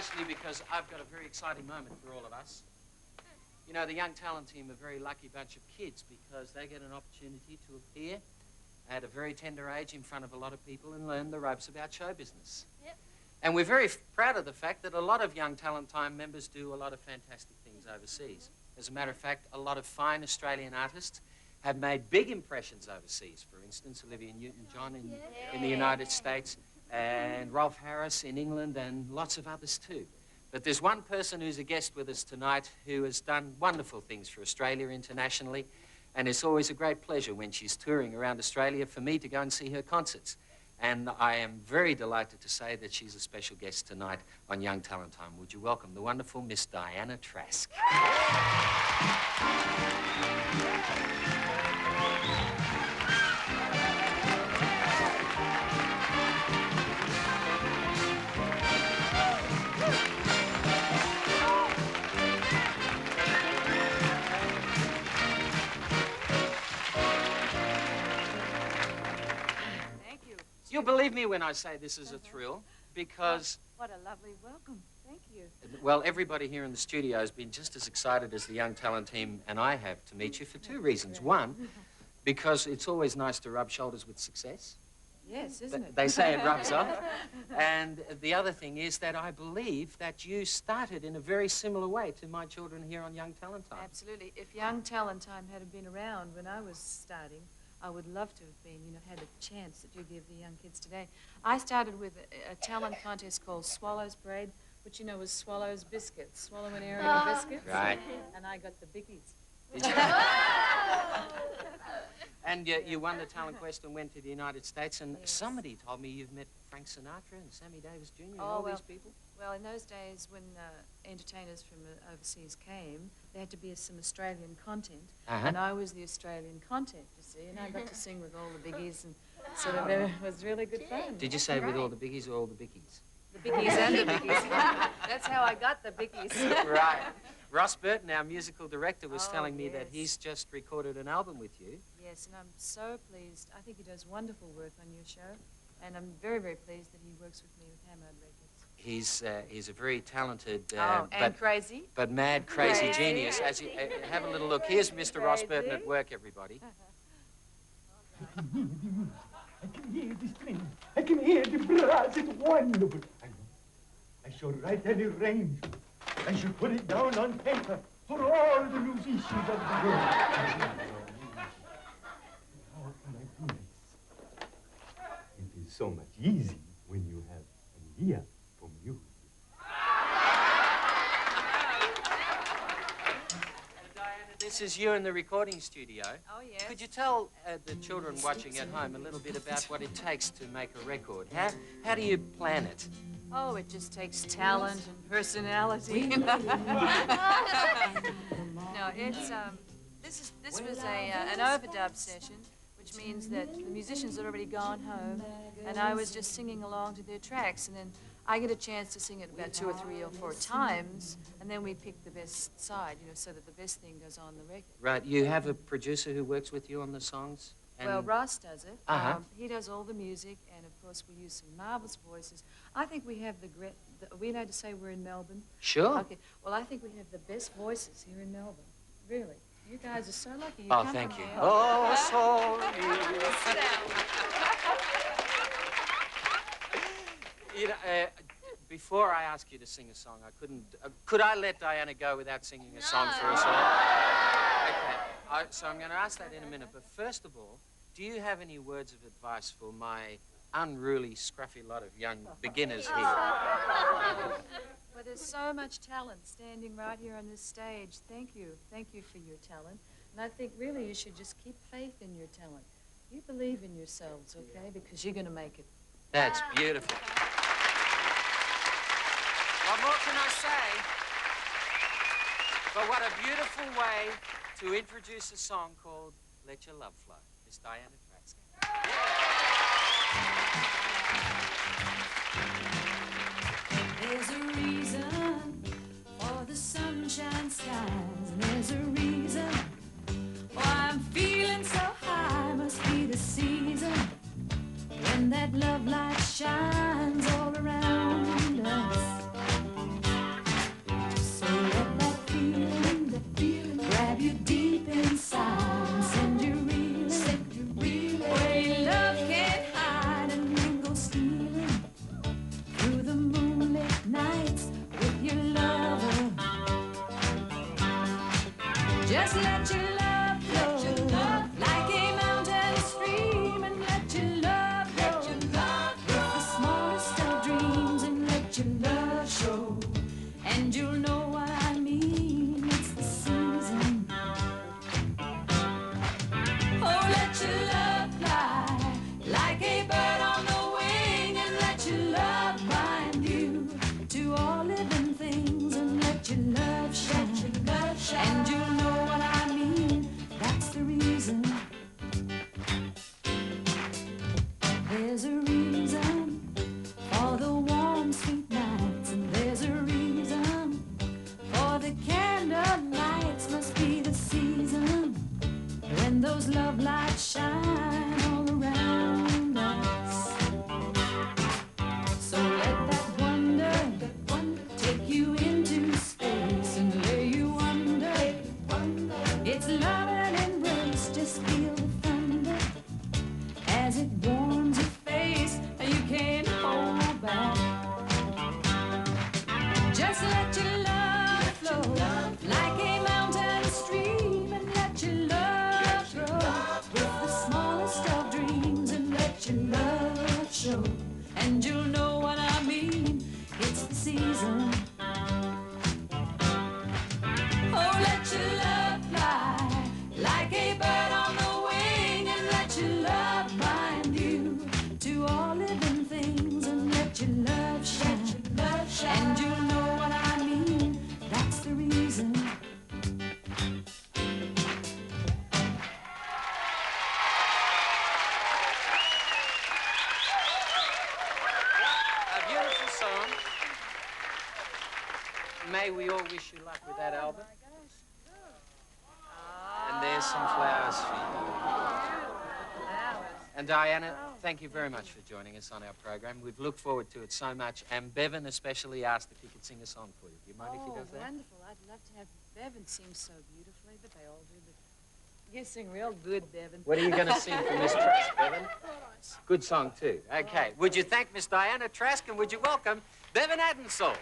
mostly because I've got a very exciting moment for all of us. You know, the Young Talent team are a very lucky bunch of kids because they get an opportunity to appear at a very tender age in front of a lot of people and learn the ropes about show business. Yep. And we're very proud of the fact that a lot of Young Talent Time members do a lot of fantastic things overseas. As a matter of fact, a lot of fine Australian artists have made big impressions overseas. For instance, Olivia Newton-John in the United States, and Rolf Harris in England, and lots of others too. But there's one person who's a guest with us tonight who has done wonderful things for Australia internationally, and it's always a great pleasure when she's touring around Australia for me to go and see her concerts. And I am very delighted to say that she's a special guest tonight on Young Talent Time. Would you welcome the wonderful Miss Diana Trask. You'll believe me when I say this is a thrill, because... What a lovely welcome. Thank you. Well, everybody here in the studio has been just as excited as the Young Talent team and I have to meet you for two reasons. One, because it's always nice to rub shoulders with success. Yes, isn't it? They say it rubs off. And the other thing is that I believe that you started in a very similar way to my children here on Young Talent Time. Absolutely. If Young Talent Time had been around when I was starting, I would love to have been, had a chance that you give the young kids today. I started with a talent contest called Swallow's Parade, which, was Swallow's Biscuits. Swallow an area of biscuits. Right. And I got the biggies. Did you? And you won the talent quest and went to the United States, and Yes. Somebody told me you've met Frank Sinatra and Sammy Davis Jr. and Oh, all well, these people. Well, in those days when entertainers from overseas came, there had to be some Australian content, and I was the Australian content, you see, and I got to sing with all the biggies, and sort of it was really good fun. Did you say with all the biggies or all the bickies? The biggies and the biggies. That's how I got the biggies. Right. Ross Burton, our musical director, was telling me that yes. he's just recorded an album with you. Yes, and I'm so pleased. I think he does wonderful work on your show, and I'm very, very pleased that he works with me with Hammered Records. He's a very talented, and crazy. but mad, crazy genius. As you have a little look, here's Mr. Ross Burton at work, everybody. I can hear the string. I can hear the brass. It's wonderful. I know. I shall write any range. I shall put it down on paper for all the musicians of the world. How can I do this? It is so much easier when you have an ear for music. Diana, this is you in the recording studio. Oh, yes. Could you tell the children watching at home a little bit about what it takes to make a record? How do you plan it? Oh, it just takes talent and personality. No, it's this was an overdub session, which means that the musicians had already gone home, and I was just singing along to their tracks, and then I get a chance to sing it about 2 or 3 or 4 times, and then we pick the best side, so that the best thing goes on the record. Right. You have a producer who works with you on the songs? Well, Ross does it. Uh-huh. He does all the music, and of course we use some marvelous voices. I think we have are we allowed to say we're in Melbourne? Sure. Okay. Well, I think we have the best voices here in Melbourne. Really. You guys are so lucky. Oh, thank you. Oh, sorry. Before I ask you to sing a song, I couldn't... could I let Diana go without singing a song for us all? Okay. So I'm going to ask that in a minute. But first of all, do you have any words of advice for my unruly, scruffy lot of young beginners here? Well, there's so much talent standing right here on this stage. Thank you. Thank you for your talent. And I think really you should just keep faith in your talent. You believe in yourselves, okay? Because you're going to make it. That's beautiful. What more can I say? But what a beautiful way to introduce a song called Let Your Love Flow. Miss Diana Trask. There's a reason for the sunshine skies, and there's a reason why I'm feeling so high. Must be the season when that love light shines all around us. grab you deep inside and send you reeling, where love can't hide, and then go stealing through the moonlit nights with your lover. Just let your love flow like a mountain stream, and let your love go with the smallest of dreams, and let your love show, and you'll know what I mean. It's the season. Oh, let your love fly like a bird on the wing, and let your love bind you to all living things, and let your love shine, and you'll know what I mean. That's the reason. There's a reason for the warm, sweet nights, and there's a reason for the candle lights. Must be the season when those love lights shine all around us. So let that wonder take you into space and lay you under. It's love and embrace. Just feel the thunder as it warms your face, and you can't hold back. Just let your love flow like a mountain stream, and let your love grow with the smallest of dreams, and let your love show, and you'll know what I mean. It's the season. Oh, let your love fly like a bird on the wing, and let your love bind you to all living things, and let your love shine, and you'll know what I mean. That's the reason. A beautiful song. May we all wish you luck with that album. And there's some flowers for you. And Diana, thank you very much for joining us on our program. We've looked forward to it so much, and Bevan especially asked if he could sing a song for you. Do you mind if he does that? Wonderful. I'd love to have Bevan sing so beautifully, but they all do. But you sing real good, Bevan. What are you going to sing for Miss Trask, Bevan? Good song, too. Okay. Would you thank Miss Diana Trask, and would you welcome Bevan Adensall?